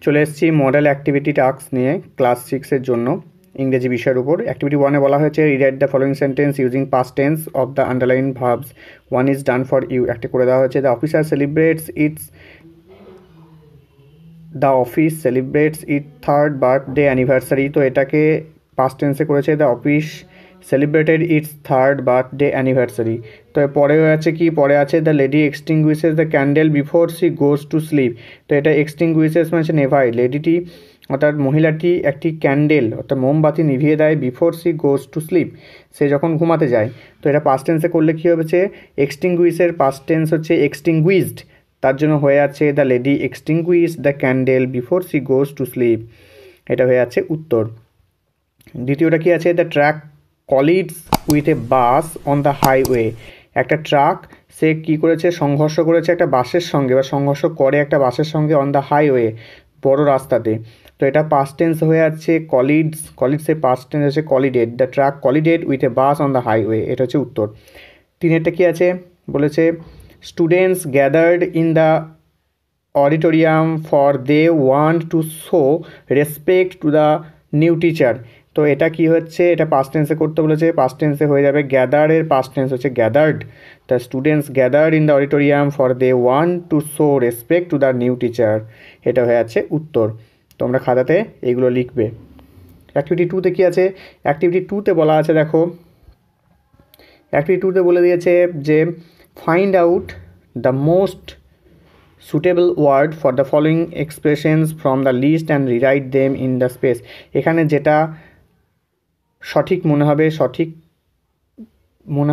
চলে এসেছি model activity task নিয়ে ক্লাস 6 এর জন্য ইংরেজি বিষয়ের উপর। অ্যাক্টিভিটি 1 এ বলা হয়েছে rewrite the following sentence using past tense of the underline verbs. One is done for you একটা করে দেওয়া হয়েছে। The office celebrates it third birthday anniversary. তো এটাকে পাস্ট টেন্সে করেছে the office celebrated its third birthday anniversary. তো পরে আছে কি, পরে আছে the lady extinguishes the candle before she goes to sleep. তো এটা এক্সটিংগুইশেস মানে নেভায়, লেডিটি অর্থাৎ মহিলাটি একটি ক্যান্ডেল অর্থাৎ মোমবাতি নিভিয়ে দেয় before she goes to sleep, সে যখন ঘুমাতে যায়। তো এটা পাস্ট টেন্সে করলে কী হচ্ছে, এক্সটিংগুইশের পাস্ট টেন্স হচ্ছে এক্সটিংগুইজড, তার জন্য হয়ে আছে the lady extinguish the candle before she goes to sleep, এটা হয়ে আছে উত্তর। দ্বিতীয়টা কি আছে, the truck collides with a bus on the highway. একটা ট্রাক সে কী করেছে, সংঘর্ষ করেছে একটা বাসের সঙ্গে বা সংঘর্ষ করে একটা বাসের সঙ্গে অন দ্য হাইওয়ে, বড় রাস্তাতে। তো এটা পাস্ট টেন্স হয়ে আছে কলিডসের পাস্ট টেন্স হচ্ছে collided, the truck collided with a bus on the highway, এটা হচ্ছে উত্তর। তিনেরটা কী আছে, বলেছে students gathered in the auditorium for they want to show respect to the new teacher. তো এটা কি হচ্ছে, এটা পাস্ট টেন্সে করতে বলেছে, পাস্ট টেন্সে হয়ে যাবে গ্যাদারের পাস্ট টেন্স হচ্ছে gathered, the students gathered in the auditorium for they want to show respect to the new teacher, এটা হয়ে আছে উত্তর। তোমরা খাতাতে এইগুলো লিখবে। অ্যাক্টিভিটি 2-তে কী আছে, অ্যাক্টিভিটি 2-তে বলা আছে, দেখো অ্যাক্টিভিটি 2-তে বলে দিয়েছে যে find out the most suitable word for the following expressions from the list and rewrite them in the space। এখানে যেটা সঠিক মনে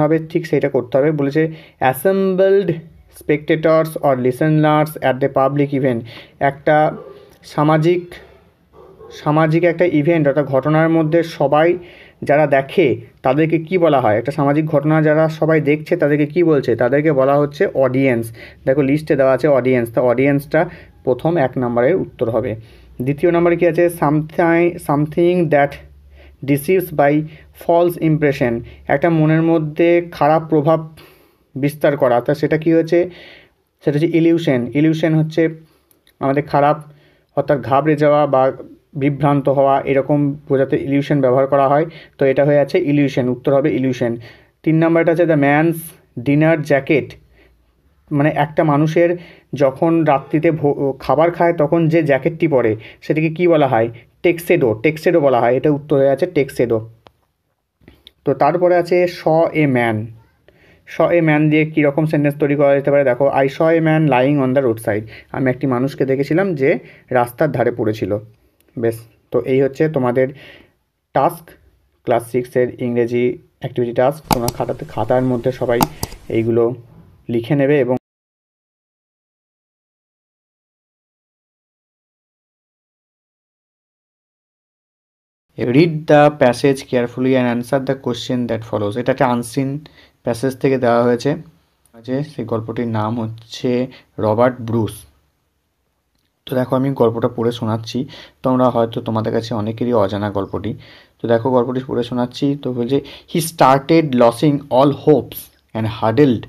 হবে ঠিক সেটা করতে হবে। বলেছে assembled spectators or listeners at the public event, একটা সামাজিক একটা ইভেন্ট অর্থাৎ ঘটনার মধ্যে সবাই যারা দেখে তাদেরকে কি বলা হয়, একটা সামাজিক ঘটনা যারা সবাই দেখছে তাদেরকে কি বলছে, তাদেরকে বলা হচ্ছে অডিয়েন্স। দেখো লিস্টে দেওয়া আছে অডিয়েন্স, তো অডিয়েন্সটা প্রথম 1 নম্বরের উত্তর হবে। দ্বিতীয় নম্বরে কী আছে, something that deceives by false impression, একটা মনের মধ্যে খারাপ প্রভাব বিস্তার করা, তা সেটা কী হচ্ছে, সেটা হচ্ছে ইলিউশন হচ্ছে আমাদের খারাপ অর্থাৎ ঘাবড়ে যাওয়া বা বিভ্রান্ত হওয়া এরকম বোঝাতে ইলিউশন ব্যবহার করা হয়। তো এটা হয়ে আছে ইলিউশন, উত্তর হবে ইলিউশন। 3 নম্বরটা আছে দ্য ম্যানস ডিনার জ্যাকেট, মানে একটা মানুষের যখন রাত্রিতে খাবার খায় তখন যে জ্যাকেটটি পরে সেটাকে কি বলা হয়, টেক্সেডো বলা হয়, এটা উত্তর হয়ে আছে টেক্সেডো। তো তারপরে আছে শ এ ম্যান দিয়ে কীরকম সেন্টেন্স তৈরি করা যেতে পারে, দেখো I saw a man lying on the road side, আমি একটি মানুষকে দেখেছিলাম যে রাস্তার ধারে পড়েছিল। বেশ, তো এই হচ্ছে তোমাদের টাস্ক, ক্লাস 6-এর ইংরেজি অ্যাক্টিভিটি টাস্ক। তোমরা খাতার মধ্যে সবাই এইগুলো লিখে নেবে এবং read the passage carefully and answer the question that follows. এটা একটা আনসিন প্যাসেজ থেকে দেওয়া হয়েছে, সেই গল্পটির নাম হচ্ছে রবার্ট ব্রুস। তো দেখো আমি গল্পটা পড়ে শোনাচ্ছি, তোমরা হয়তো তোমাদের কাছে অনেকেরই অজানা গল্পটি। তো দেখো গল্পটি পড়ে শোনাচ্ছি। তো বলছে he started losing all hopes and huddled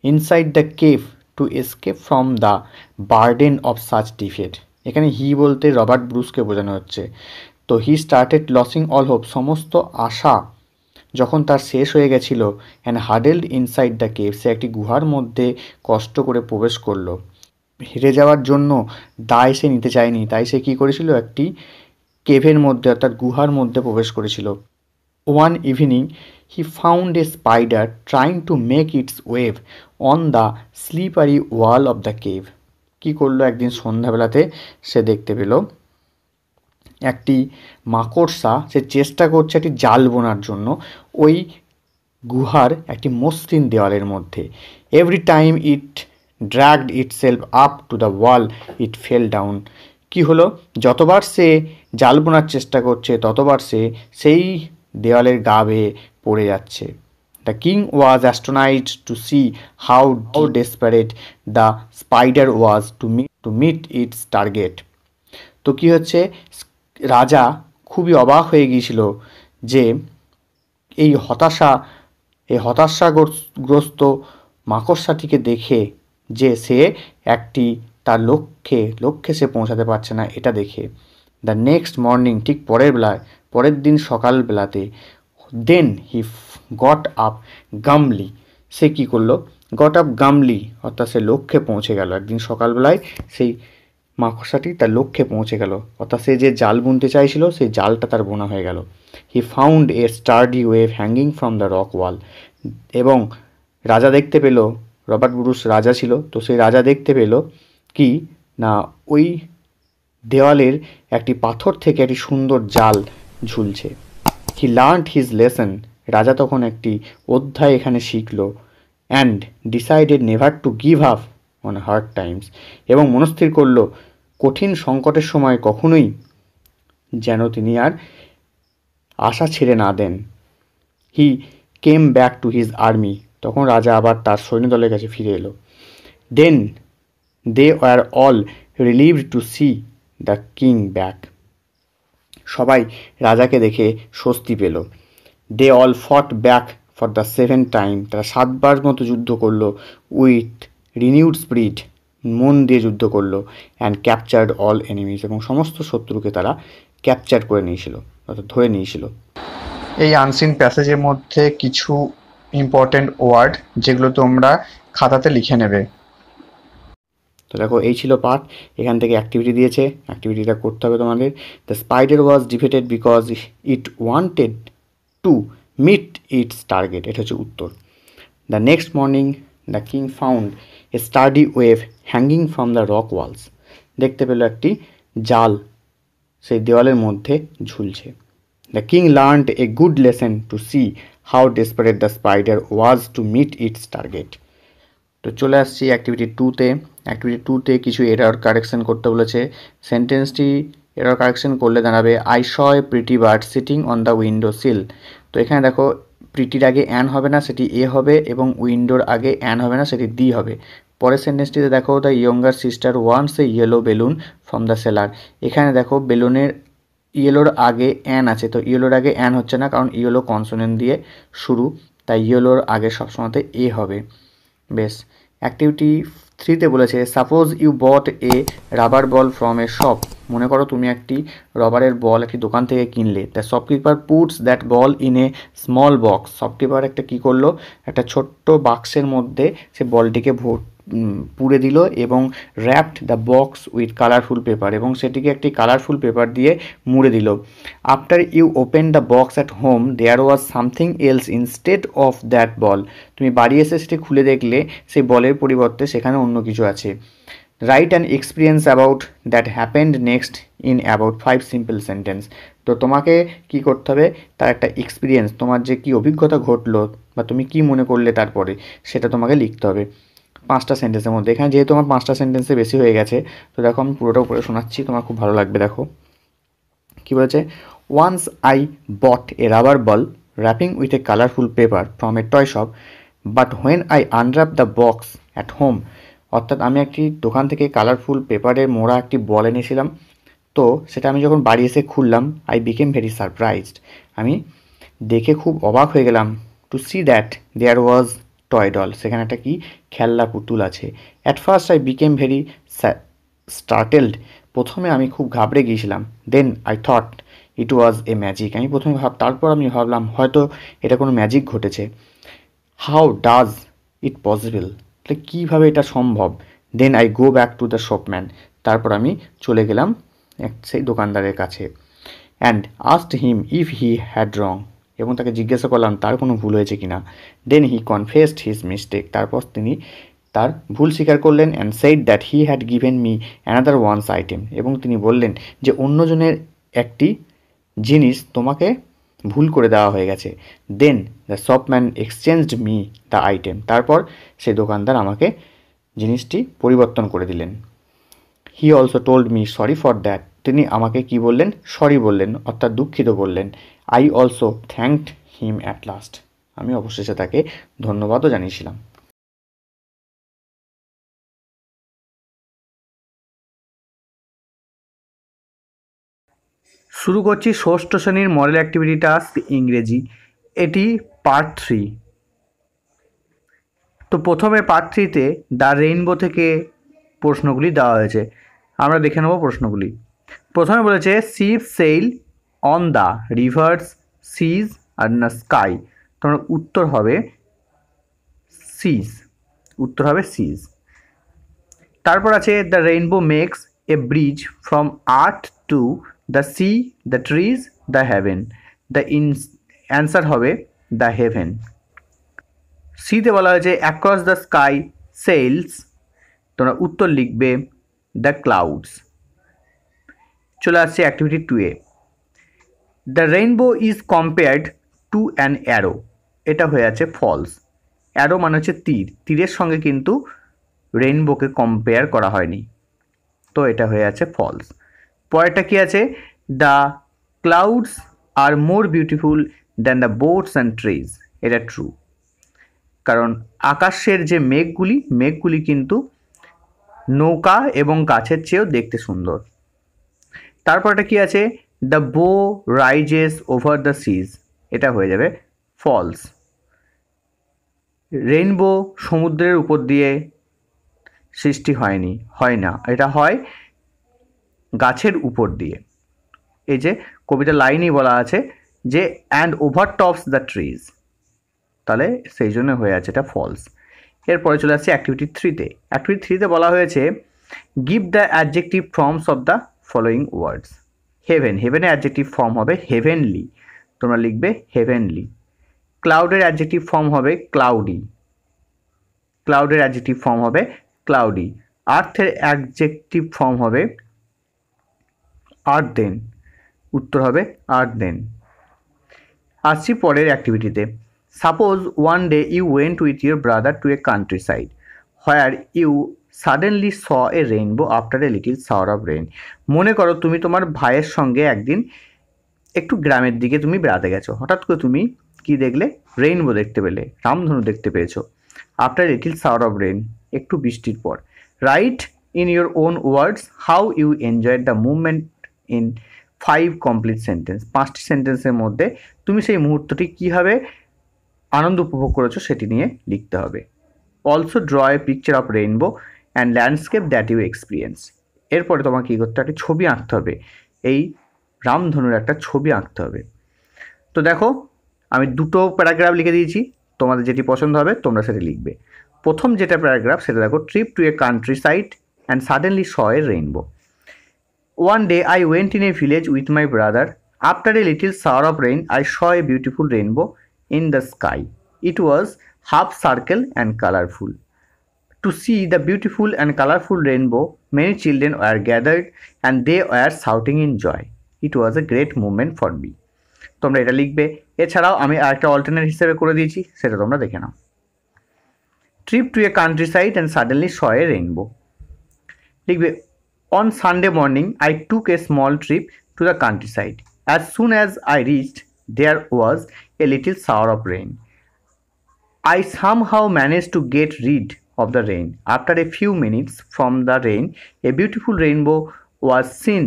inside the cave to escape from the burden of such defeat. এখানে হি বলতে রবার্ট ব্রুসকে বোঝানো হচ্ছে। তো he started losing all hope, সমস্ত আশা যখন তার শেষ হয়ে গেছিল, and huddled inside the cave, সে একটি গুহার মধ্যে কষ্ট করে প্রবেশ করলো। হেরে যাওয়ার জন্য দায় সে নিতে চায়নি, তাই সে কী করেছিল, একটি কেভের মধ্যে অর্থাৎ গুহার মধ্যে প্রবেশ করেছিল। One evening he found a spider trying to make its web on the slippery wall of the cave. কী করলো, একদিন সন্ধ্যাবেলাতে সে দেখতে পেল একটি মাকড়সা, সে চেষ্টা করছে একটি জাল বোনার জন্য ওই গুহার একটি মসৃণ দেওয়ালের মধ্যে। Every time it dragged itself up to the wall it fell down। কি হলো, যতবার সে জাল বোনার চেষ্টা করছে ততবার সে সেই দেওয়ালের গা বেয়ে পড়ে যাচ্ছে। The king was astonished to see how desperate the spider was to meet its target. তো কী হচ্ছে, রাজা খুবই অবাক হয়ে গিয়েছিল যে এই হতাশাগ্রস্ত মাকড়সাটিকে দেখে, যে সে একটি তার লক্ষ্যে সে পৌঁছাতে পারছে না এটা দেখে। দ্য নেক্সট মর্নিং, ঠিক পরের দিন সকালবেলাতে, দেন হি গট আপ গামলি, সে কী করলো, গট আপ গামলি অর্থাৎ সে লক্ষ্যে পৌঁছে গেল। একদিন সকালবেলায় সেই মাকড়সাটি তার লক্ষ্যে পৌঁছে গেল, অর্থাৎ সে যে জাল বুনতে চাইছিল সেই জালটা তার বোনা হয়ে গেল। হি found a sturdy web hanging from the rock wall, এবং রাজা দেখতে পেল, রবার্ট ব্রুস রাজা ছিল, তো সেই রাজা দেখতে পেল কি না, ওই দেওয়ালের একটি পাথর থেকে একটি সুন্দর জাল ঝুলছে। হি লার্নড হিজ লেসন, রাজা তখন একটি অধ্যায় এখানে শিখল। And decided never to give up on hard Times, এবং মনস্থির করল কঠিন সংকটের সময় কখনোই যেন তিনি আর আশা ছেড়ে না দেন। He came back to his army, তখন রাজা আবার তার সৈন্যদলের কাছে ফিরে এলো। Then they were all relieved to see the king back, সবাই রাজাকে দেখে স্বস্তি পেল। They all fought back for the 7th time, তারা 7বার মতো যুদ্ধ করলো। উইথ রিনিউড স্পিরিট, মন দিয়ে যুদ্ধ করলো। অ্যান্ড ক্যাপচার্ড অল এনিমিজ, এবং সমস্ত শত্রুকে তারা ক্যাপচার করে নিয়েছিল, অর্থাৎ ধরে নিয়েছিল। এই আনসিন প্যাসেজের মধ্যে কিছু ইম্পর্টেন্ট ওয়ার্ড যেগুলো তোমরা খাতাতে লিখে নেবে। তো দেখো এই ছিল পার্ট, এখান থেকে অ্যাক্টিভিটি দিয়েছে, অ্যাক্টিভিটিটা করতে হবে তোমাদের। The spider was defeated because it wanted to meet its target, এটা হচ্ছে উত্তর। The next morning the king found a sturdy web hanging from the rock walls, দেখতে পেল একটি জাল সেই দেওয়ালের মধ্যে ঝুলছে। The king learned a good lesson to see how desperate the spider was to meet its target. তো চলে আসছি অ্যাক্টিভিটি টুতে। অ্যাক্টিভিটি টুতে কিছু এরর কারেকশন করতে বলেছে। সেন্টেন্সটি এরর কারেকশন করলে দাঁড়াবে I saw a pretty bird sitting on the window sill. তো এখানে দেখো প্রিটির আগে অ্যান হবে না, সেটি এ হবে, এবং উইন্ডোর আগে অ্যান হবে না, সেটি দি হবে। পরের সেন্টেন্সটিতে দেখো the younger sister wants a yellow balloon from the seller. এখানে দেখো বেলুনের ইয়েলোর আগে অ্যান আছে, তো ইয়েলোর আগে অ্যান হচ্ছে না, কারণ ইয়েলো কনসোনেন্ট দিয়ে শুরু, তাই ইয়েলোর আগে সবসময়তে এ হবে। বেশ, অ্যাক্টিভিটি থ্রিতে বলেছে suppose you bought a rubber ball from a shop, মনে করো তুমি একটি রবারের বল একটি দোকান থেকে কিনলে। The shopkeeper puts that ball in a small box, shopkeeper একটা কী করলো, একটা ছোট্ট বাক্সের মধ্যে সে বলটিকে পুরে দিল, এবং wrapped the box with colourful paper, এবং সেটিকে একটি কালারফুল পেপার দিয়ে মুড়ে দিল। After you open the box at home there was something else instead of that ball, তুমি বাড়ি এসে সেটি খুলে দেখলে সেই বলের পরিবর্তে সেখানে অন্য কিছু আছে। Write an experience about that happened next in about 5 simple sentence. তো তোমাকে কি করতে হবে, তার একটা এক্সপিরিয়েন্স, তোমার যে কি অভিজ্ঞতা ঘটলো বা তুমি কি মনে করলে তারপরে, সেটা তোমাকে লিখতে হবে 5টা সেন্টেন্সের মধ্যে। এখানে যেহেতু আমার 5টা সেন্টেন্সে বেশি হয়ে গেছে, তো দেখো আমি পুরোটা উপরে শোনাচ্ছি, তোমার খুব ভালো লাগবে। দেখো কী বলেছে, once I bought a rubber ball wrapping with a colourful paper from a toy shop, but when I unwrap the box at home, অর্থাৎ আমি একটি দোকান থেকে কালারফুল পেপারে মোড়া একটি বল এনেছিলাম, তো সেটা আমি যখন বাড়ি এসে খুললাম, আই বিকেম ভেরি সারপ্রাইজড, আমি দেখে খুব অবাক হয়ে গেলাম, to see that there was toy doll, সেখানে একটা কি খেলনা পুতুল আছে। At first I became very startled, প্রথমে আমি খুব ঘাবড়ে গিয়েছিলাম। Then I thought it was a magic, আমি প্রথমে তারপর আমি ভাবলাম হয়তো এটা কোনো ম্যাজিক ঘটেছে। হাউ ডাজ ইট পসিবল, তাহলে কীভাবে এটা সম্ভব। Then I go back to the shopman, তারপর আমি চলে গেলাম সেই দোকানদারের কাছে। And asked him if he had wrong, এবং তাকে জিজ্ঞাসা করলাম তার কোনো ভুল হয়েছে কিনা। Then he confessed his mistake, তারপর তিনি তার ভুল স্বীকার করলেন। And said that he had given me another one's item, এবং তিনি বললেন যে অন্যজনের একটি জিনিস তোমাকে ভুল করে দেওয়া হয়ে গেছে। Then the shopman exchanged me the item, তারপর সেই দোকানদার আমাকে জিনিসটি পরিবর্তন করে দিলেন। He also told me sorry for that, তিনি আমাকে কি বললেন, সরি বললেন, অর্থাৎ দুঃখিত বললেন। I also thanked him at last, আমি অবশেষে তাকে ধন্যবাদও জানিয়েছিলাম। শুরু করছি ষষ্ঠ শ্রেণীর মডেল অ্যাক্টিভিটি টাস্ক ইংরেজি, এটি পার্ট 3। তো প্রথমে পার্ট 3তে দ্য রেইনবো থেকে প্রশ্নগুলি দেওয়া হয়েছে। আমরা দেখে নেব প্রশ্নগুলি। প্রথমে বলেছে ship sail on the rivers seas আর না স্কাই। তোমার উত্তর হবে সিজ, উত্তর হবে সিজ। তারপর আছে the rainbow makes a bridge from earth to the sea, the trees, the heaven. The answer হবে দ্য হেভেন। সিতে বলা হয়েছে অ্যাক্রস দ্য স্কাই সেলস, তোমরা উত্তর লিখবে দ্য ক্লাউডস। চলে আসছে অ্যাক্টিভিটি 2-এ। The rainbow is compared to an arrow, এটা হয়ে আছে ফলস। অ্যারো মানে হচ্ছে তীর, তীরের সঙ্গে কিন্তু রেইনবোকে কম্পেয়ার করা হয়নি, তো এটা হয়ে আছে ফলস। পরেরটা কি আছে, the clouds are more beautiful than the boats and trees, এটা ট্রু, কারণ আকাশের যে মেঘগুলি কিন্তু নৌকা এবং গাছের চেয়েও দেখতে সুন্দর। তারপরটা কি আছে, দ্য বো রাইজেস ওভার দ্য সিজ, এটা হয়ে যাবে ফলস। রেইনবো সমুদ্রের উপর দিয়ে সৃষ্টি হয় না, এটা হয় গাছের উপর দিয়ে। এই যে কবিতার লাইনই বলা আছে যে and over tops the trees, তাহলে সেই জন্য হয়ে আছে এটা ফলস। এরপরে চলে আসছে অ্যাক্টিভিটি 3-তে। অ্যাক্টিভিটি 3-তে বলা হয়েছে give the adjective forms of the following words. Heaven, হেভেনের অ্যাডজেক্টিভ ফর্ম হবে হেভেনলি, তোমরা লিখবে হেভেনলি। ক্লাউডের অ্যাডজেক্টিভ ফর্ম হবে ক্লাউডি, ক্লাউডের অ্যাডজেক্টিভ ফর্ম হবে ক্লাউডি। আর্থের অ্যাডজেক্টিভ ফর্ম হবে আর্থেন, উত্তর হবে আর্থেন। আসছি পরের অ্যাক্টিভিটিতে। Suppose one day you went with your brother to a countryside where you suddenly saw a rainbow after a little shower of rain. মনে করো তুমি তোমার ভাইয়ের সঙ্গে একদিন একটু গ্রামের দিকে তুমি বেড়াতে গেছো, হঠাৎ করে তুমি কি দেখলে, রেইনবো দেখতে পেলে, রামধনু দেখতে পেয়েছো। After little shower of rain, একটু বৃষ্টির পর। Write in your own words how you enjoyed the movement in 5 complete sentence. 5টি সেন্টেন্সের মধ্যে তুমি সেই মুহূর্তটি কীভাবে আনন্দ উপভোগ করেছো সেটি নিয়ে লিখতে হবে। Also draw a picture of rainbow and landscape that you experience. এরপরে তোমাকে কী করতে হবে, একটা ছবি আঁকতে হবে, এই রামধনুর একটা ছবি আঁকতে হবে। তো দেখো আমি 2টো প্যারাগ্রাফ লিখে দিয়েছি, তোমাদের যেটি পছন্দ হবে তোমরা সেটি লিখবে। প্রথম যেটা প্যারাগ্রাফ সেটা দেখো, trip to a countryside and suddenly saw a rainbow. One day I went in a village with my brother. After a little shower of rain, I saw a beautiful rainbow in the sky. It was half circle and colorful. To see the beautiful and colorful rainbow, many children were gathered and they were shouting in joy. It was a great moment for me. তোমরা এটা লিখবে। এছাড়াও আমি আরেকটা alternate হিসেবে করে দিয়েছি, সেটা তোমরা দেখে নাও। Trip to a countryside and suddenly saw a rainbow. লিখবে On Sunday morning, I took a small trip to the countryside. As soon as I reached, there was a little shower of rain. I somehow managed to get rid of the rain. After a few minutes from the rain, a beautiful rainbow was seen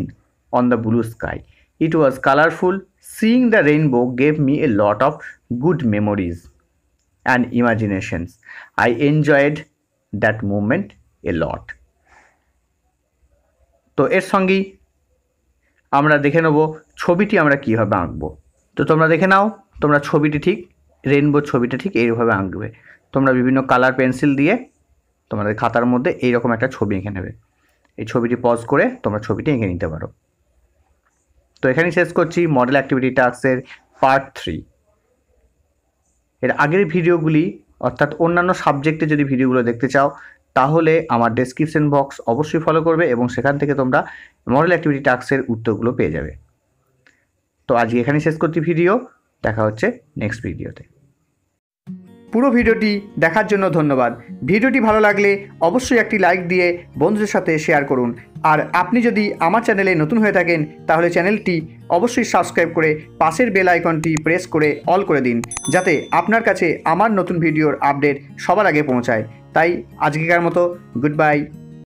on the blue sky. It was colorful. Seeing the rainbow gave me a lot of good memories and imaginations. I enjoyed that moment a lot. তো এর সঙ্গেই আমরা দেখে নেব ছবিটি আমরা কীভাবে আঁকবো। তো তোমরা দেখে নাও, তোমরা ছবিটি ঠিক, রেইনবোর ছবিটা ঠিক এইভাবে আঁকবে। তোমরা বিভিন্ন কালার পেন্সিল দিয়ে তোমাদের খাতার মধ্যে এইরকম একটা ছবি এঁকে নেবে। এই ছবিটি পজ করে তোমরা ছবিটি এঁকে নিতে পারো। তো এখানেই শেষ করছি মডেল অ্যাক্টিভিটি টাস্কের পার্ট 3। এর আগের ভিডিওগুলি অর্থাৎ অন্যান্য সাবজেক্টে যদি ভিডিওগুলো দেখতে চাও তাহলে আমার ডেসক্রিপশন বক্স অবশ্যই ফলো করবে এবং সেখান থেকে তোমরা মডেল অ্যাক্টিভিটি টাস্কের উত্তরগুলো পেয়ে যাবে। তো আজকে এখানেই শেষ করছি ভিডিও, দেখা হচ্ছে নেক্সট ভিডিওতে। পুরো ভিডিওটি দেখার জন্য ধন্যবাদ। ভিডিওটি ভালো লাগলে অবশ্যই একটি লাইক দিয়ে বন্ধুদের সাথে শেয়ার করুন। আর আপনি যদি আমার চ্যানেলে নতুন হয়ে থাকেন তাহলে চ্যানেলটি অবশ্যই সাবস্ক্রাইব করে পাশের বেল আইকনটি প্রেস করে অল করে দিন, যাতে আপনার কাছে আমার নতুন ভিডিওর আপডেট সবার আগে পৌঁছায়। তাই আজকেকার মতো গুড বাই।